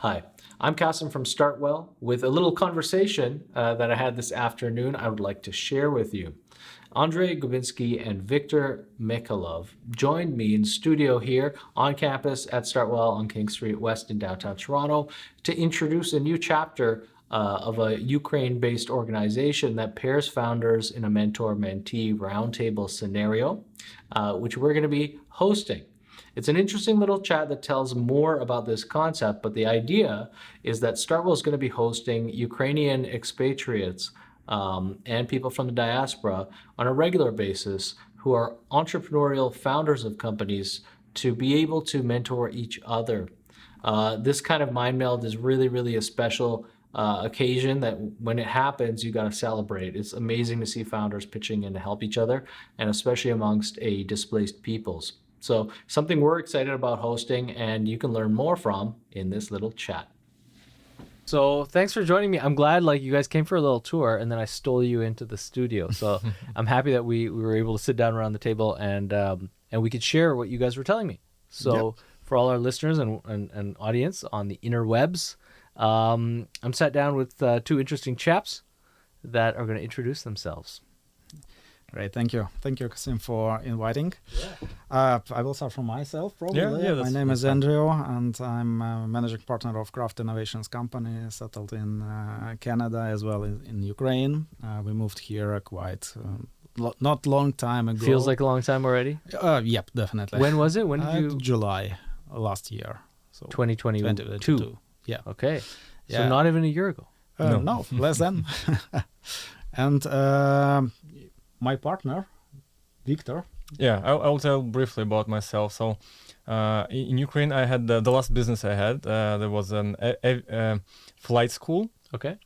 Hi, I'm Kasim from StartWell with a little conversation that I had this afternoon I would like to share with you. Andrey, Gubinskiy, and Viktor Mykhailov joined me in studio here on campus at StartWell on King Street West in downtown Toronto to introduce a new chapter of a Ukraine-based organization that pairs founders in a mentor-mentee roundtable scenario, which we're going to be hosting. It's an interesting little chat that tells more about this concept, but the idea is that StartWell is going to be hosting Ukrainian expatriates and people from the diaspora on a regular basis who are entrepreneurial founders of companies to be able to mentor each other. This kind of mind meld is really, really a special occasion that when it happens, you got to celebrate. It's amazing to see founders pitching in to help each other, and especially amongst a displaced peoples. So something we're excited about hosting and you can learn more from in this little chat. So thanks for joining me. I'm glad you guys came for a little tour and then I stole you into the studio. So I'm happy that we were able to sit down around the table and we could share what you guys were telling me. So for all our listeners and audience on the interwebs, I'm sat down with two interesting chaps that are going to introduce themselves. Great, thank you, Kasim, for inviting. I will start from myself, probably. My name is Andrey, and I'm a managing partner of Craft Innovations company, settled in Canada as well in Ukraine. We moved here quite not long time ago. Feels like a long time already. Yep, definitely. When was it? When did you? July last year. So 2022. Yeah. Okay. So not even a year ago. No, less than. And my partner, Viktor. Yeah, I'll tell briefly about myself. So in Ukraine, I had the last business I had. There was a flight school. Okay.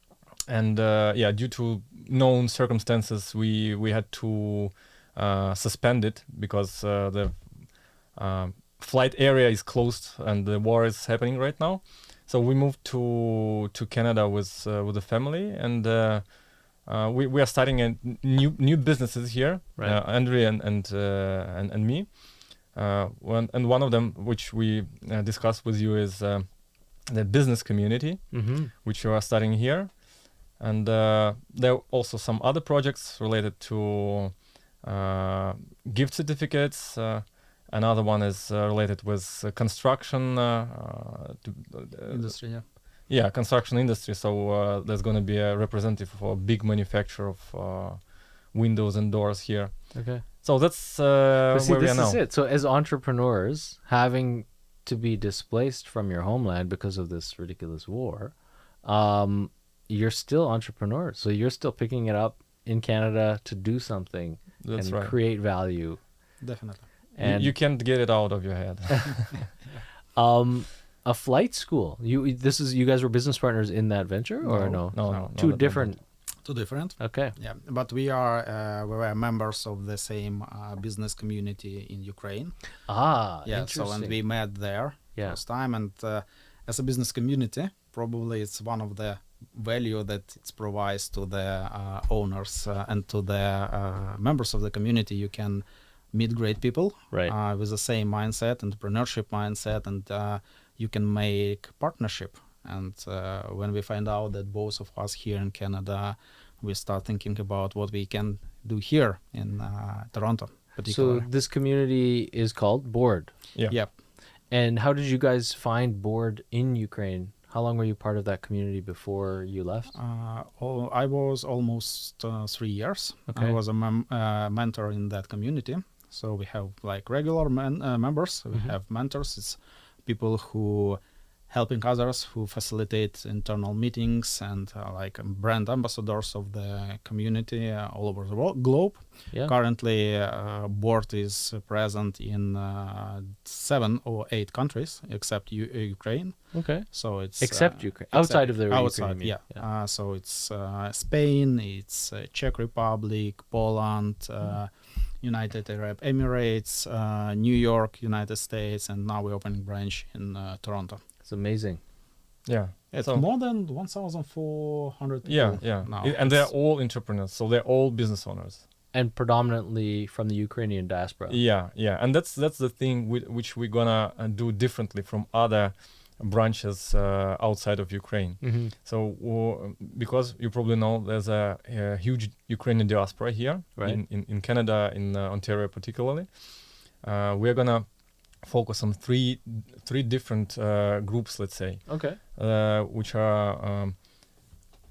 And due to known circumstances, we had to suspend it because the flight area is closed and the war is happening right now. So we moved to Canada with the family, and we are starting a new businesses here, right. Andrey and me. And one of them, which we discussed with you, is the business community, which we are starting here. And there are also some other projects related to gift certificates. Another one is related with construction industry. Yeah, construction industry. So there's going to be a representative for a big manufacturer of windows and doors here. Okay. So that's where we are now. This is it. So as entrepreneurs, having to be displaced from your homeland because of this ridiculous war, you're still entrepreneurs. So you're still picking it up in Canada to do something create value. Definitely. And you can't get it out of your head. A flight school. You guys were business partners in that venture, or no? No. Two different. Okay. Yeah, but we were members of the same business community in Ukraine. Yeah. Interesting. So and we met there first time, and as a business community, probably it's one of the value that it provides to the owners and to the members of the community. You can meet great people with the same mindset, entrepreneurship mindset, and you can make partnership. And when we find out that both of us here in Canada, we start thinking about what we can do here in Toronto. So this community is called Board. Yeah. Yep. And how did you guys find Board in Ukraine? How long were you part of that community before you left? I was almost 3 years. Okay. I was a mentor in that community. So we have regular members. We have mentors. It's people who helping others, who facilitate internal meetings, and brand ambassadors of the community all over the globe. Yeah. Currently, Board is present in 7 or 8 countries except Ukraine. Okay. So it's except Ukraine, outside of the Ukraine. Yeah. So it's Spain, it's Czech Republic, Poland, United Arab Emirates, New York, United States, and now we're opening branch in Toronto. It's amazing. Yeah. It's more than 1,400 people now. And they're all entrepreneurs, so they're all business owners. And predominantly from the Ukrainian diaspora. Yeah. And that's the thing which we're gonna do differently from other branches outside of Ukraine. So because you probably know there's a huge Ukrainian diaspora here in Canada, in Ontario particularly. We're gonna focus on three different groups, let's say, which are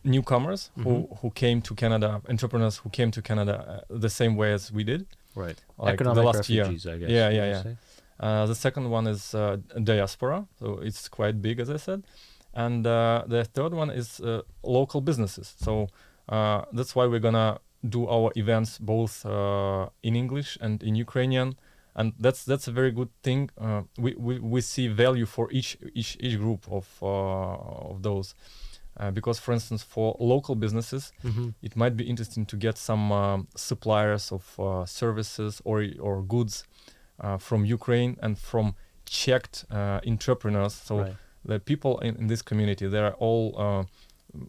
newcomers who came to Canada, entrepreneurs who came to Canada the same way as we did. Right. Like Economic the last refugees, year. I guess. Yeah. The second one is diaspora, so it's quite big, as I said. And the third one is local businesses. So that's why we're gonna do our events both in English and in Ukrainian. And that's a very good thing. We see value for each group of those. Because, for instance, for local businesses, it might be interesting to get some suppliers of services or goods from Ukraine and from checked entrepreneurs. So the people in this community, they're all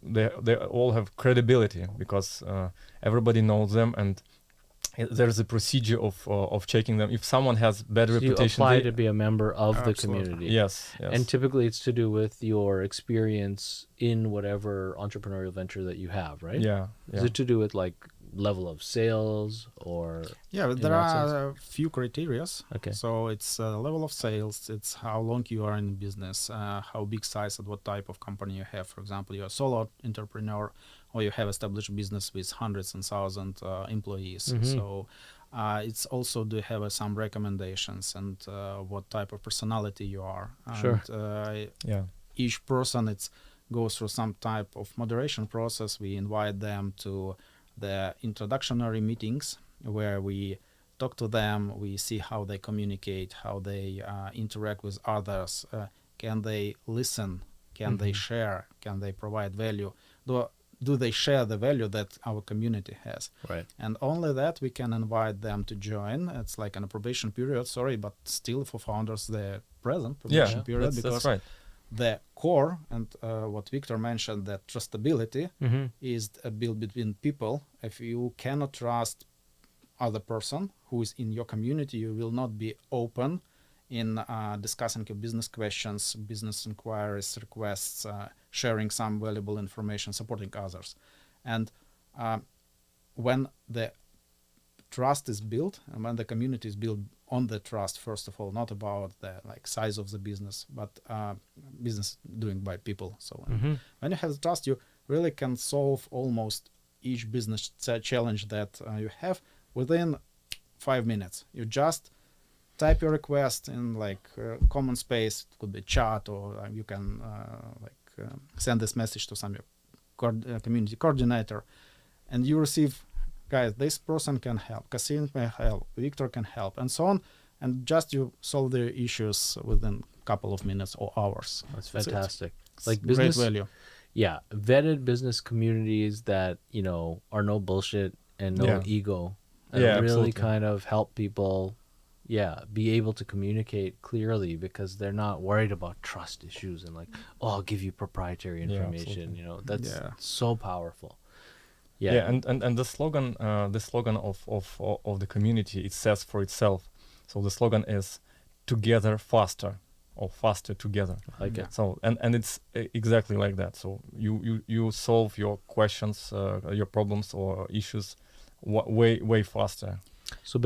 they all have credibility because everybody knows them, and there's a procedure of checking them. If someone has bad reputation, you apply to be a member of the community. Yes. And typically it's to do with your experience in whatever entrepreneurial venture that you have, right? Yeah. Is it to do with like level of sales or? Yeah, there are a few criteria. Okay. So it's level of sales, it's how long you are in business, how big size and what type of company you have. For example, you're a solo entrepreneur, or you have established business with hundreds and thousands employees. So it's also do have some recommendations and what type of personality you are. Sure. And, each person goes through some type of moderation process. We invite them to the introductory meetings where we talk to them, we see how they communicate, how they interact with others. Can they listen? Can they share? Can they provide value? Do they share the value that our community has? Right. And only that we can invite them to join. It's like an probation period, but still for founders, the present probation period, because the core and what Viktor mentioned, that trustability is built between people. If you cannot trust other person who is in your community, you will not be open in discussing your business questions, business inquiries, requests, sharing some valuable information, supporting others. And when the trust is built and when the community is built on the trust, first of all, not about the size of the business, but business doing by people. So when you have the trust, you really can solve almost each business challenge that you have within 5 minutes. You just type your request in common space. It could be chat, or you can send this message to some community coordinator, and you receive, guys, this person can help, Kasim may help, Viktor can help, and so on, and just you solve their issues within a couple of minutes or hours. That's fantastic. Like business great value. Yeah, vetted business communities that are no bullshit and no ego, and really absolutely. kind of help people be able to communicate clearly, because they're not worried about trust issues and I'll give you proprietary information. That's so powerful. And the slogan of the community, it says for itself. So the slogan is together faster, or faster together. I like it. So and it's exactly like that. So you solve your questions, your problems or issues way faster. So,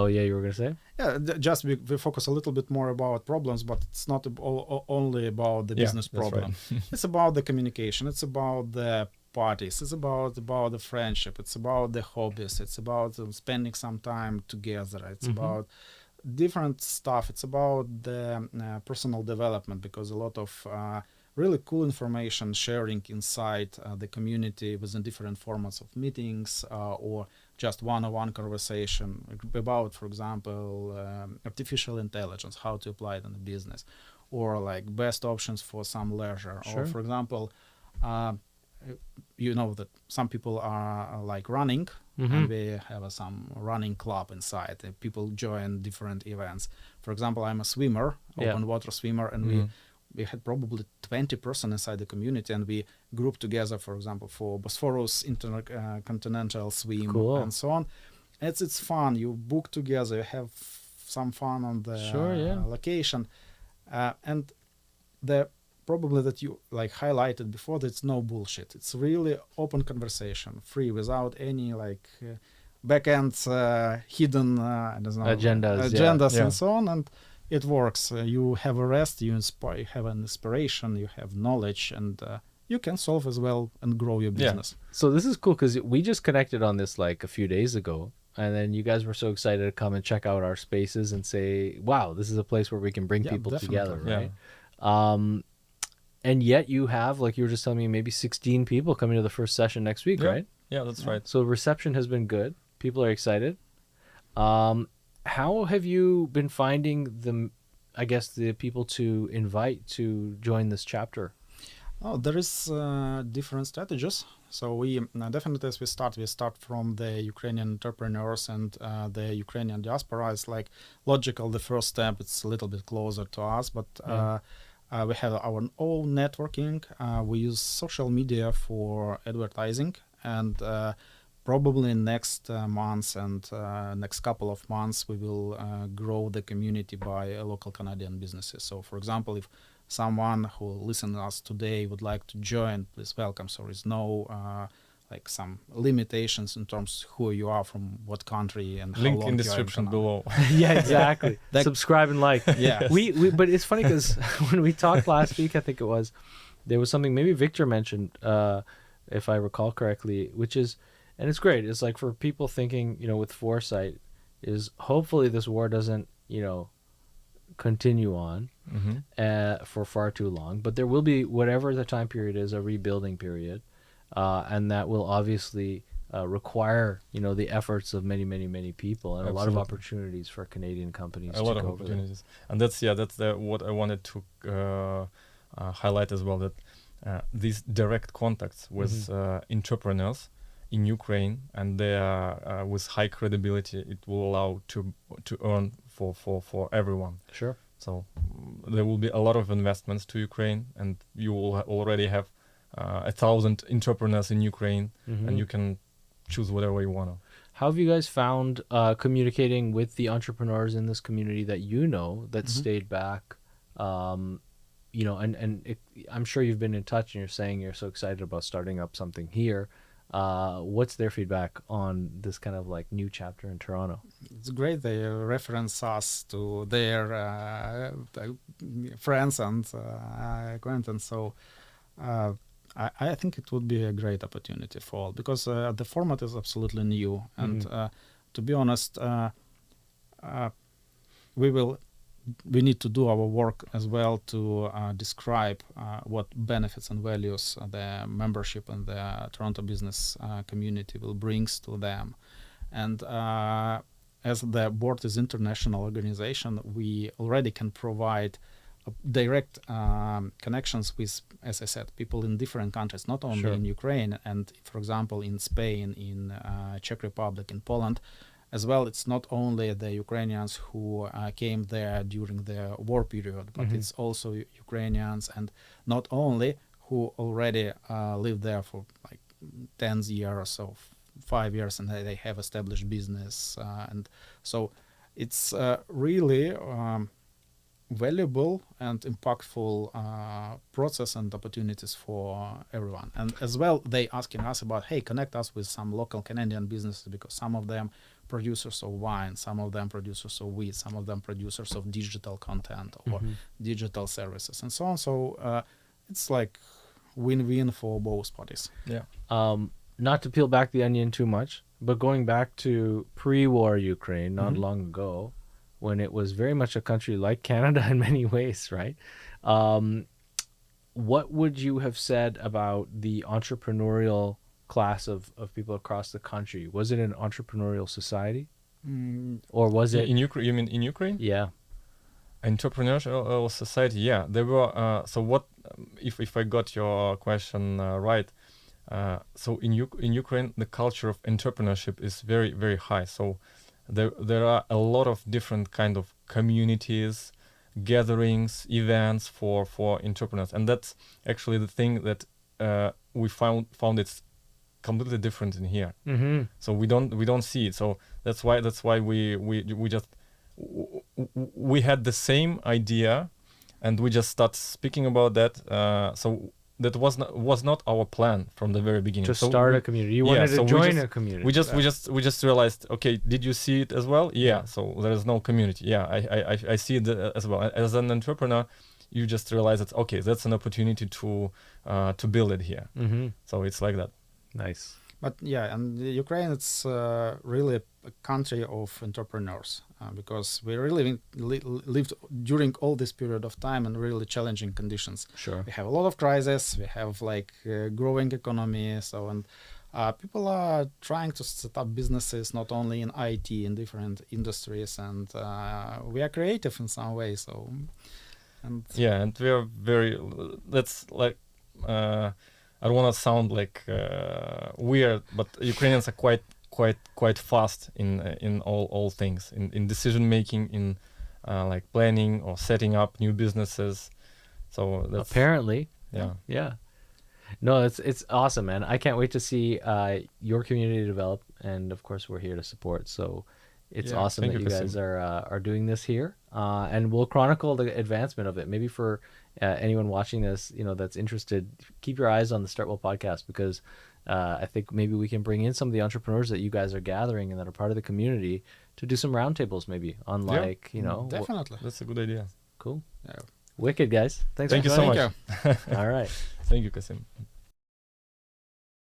you were gonna say? Yeah, just we focus a little bit more about problems, but it's not only about the business problem. Right. It's about the communication. It's about the parties. It's about the friendship. It's about the hobbies. It's about spending some time together. It's about different stuff. It's about the personal development, because a lot of really cool information sharing inside the community within different formats of meetings or just one-on-one conversation about, for example, artificial intelligence, how to apply it in the business, or best options for some leisure. Sure. Or, for example, that some people are running, and we have some running club inside. People join different events. For example, I'm a swimmer, open water swimmer, and we had probably 20% inside the community, and we grouped together, for example, for Bosphorus intercontinental swim and so on. It's fun. You book together, you have some fun on the location, and the probably that you like highlighted before, that it's no bullshit. It's really open conversation, free, without any like backend hidden I don't know, agendas and so on. And it works. You have a rest, you inspire, you have an inspiration, you have knowledge, and you can solve as well and grow your business. So this is cool because we just connected on this like a few days ago, and then you guys were so excited to come and check out our spaces and say, wow, this is a place where we can bring people together, right? And yet you have, like you were just telling me, maybe 16 people coming to the first session next week, right? Yeah, that's right. So reception has been good. People are excited. How have you been finding the people to invite to join this chapter? Oh, there is different strategies. So we definitely, as we start from the Ukrainian entrepreneurs and the Ukrainian diaspora. It's like logical. The first step, it's a little bit closer to us, but we have our own networking. We use social media for advertising, and probably next months and next couple of months, we will grow the community by local Canadian businesses. So, for example, if someone who listens to us today would like to join, please welcome. So there is no like some limitations in terms of who you are, from what country, and link how long in you are description below. Yeah, exactly. Subscribe and like. Yeah. We but it's funny because when we talked last week, I think it was, there was something maybe Viktor mentioned, if I recall correctly, which is, and it's great. It's like for people thinking, with foresight, is hopefully this war doesn't, continue on for far too long. But there will be, whatever the time period is, a rebuilding period, and that will obviously require, the efforts of many, many, many people, and a lot of opportunities for Canadian companies. A lot of opportunities, and that's what I wanted to highlight as well. That these direct contacts with entrepreneurs in Ukraine, and they are with high credibility, it will allow to earn for everyone. Sure. So there will be a lot of investments to Ukraine, and you will already have 1,000 entrepreneurs in Ukraine, and you can choose whatever you want to. How have you guys found communicating with the entrepreneurs in this community that that stayed back? I'm sure you've been in touch, and you're saying you're so excited about starting up something here. What's their feedback on this kind of like new chapter in Toronto? It's great. They reference us to their friends and acquaintances. So I think it would be a great opportunity for all, because the format is absolutely new. And to be honest, we need to do our work as well to describe what benefits and values the membership and the Toronto business community will bring to them. And as the board is international organization, we already can provide direct connections with, as I said, people in different countries, not only in Ukraine, and for example in Spain, in Czech Republic, in Poland. As well, it's not only the Ukrainians who came there during the war period, but it's also Ukrainians, and not only who already lived there for like 10 years or so, 5 years, and they have established business. And so it's really valuable and impactful process and opportunities for everyone. And as well, they asking us about, hey, connect us with some local Canadian businesses, because some of them producers of wine, some of them producers of wheat, some of them producers of digital content or digital services, and so on. So it's like win-win for both parties. Yeah. Not to peel back the onion too much, but going back to pre-war Ukraine, not long ago, when it was very much a country like Canada in many ways, right? What would you have said about the entrepreneurial class of people across the country? Was it an entrepreneurial society? Or was it... In Ukraine? You mean in Ukraine? Yeah. Entrepreneurial society, yeah. There were... so what... If I got your question right, so in Ukraine, the culture of entrepreneurship is very, very high. So there are a lot of different kind of communities, gatherings, events for entrepreneurs. And that's actually the thing that we found it's completely different in here. So we don't see it. So that's why we had the same idea and we just start speaking about that. So that was not our plan from the very beginning. To So start we- a community. You wanted to so join a community. we just realized, okay, did you see it as well? Yeah. So there is no community. Yeah, I see it as well. As an entrepreneur, you just realize that, okay, that's an opportunity to build it here. Mm-hmm. So it's like that. Nice. But yeah, and Ukraine, it's really a country of entrepreneurs because we really lived during all this period of time in really challenging conditions. Sure. We have a lot of crises. We have like growing economy. So and people are trying to set up businesses not only in IT in different industries, and we are creative in some way. So and Yeah, and we are very. That's like. I don't want to sound like weird, but Ukrainians are quite fast in all things, in decision making, in like planning or setting up new businesses. So that's Apparently. yeah. Yeah. No, it's awesome, man. I can't wait to see your community develop, and of course we're here to support. So it's Yeah, awesome thank that you, you guys are doing this here, and we'll chronicle the advancement of it. Maybe for anyone watching this, that's interested, keep your eyes on the StartWell podcast, because I think maybe we can bring in some of the entrepreneurs that you guys are gathering and that are part of the community to do some roundtables, maybe on like definitely. That's a good idea. Cool. Yeah. Wicked, guys. Thanks Thank for you so joining. much. All right. Thank you, Kasim.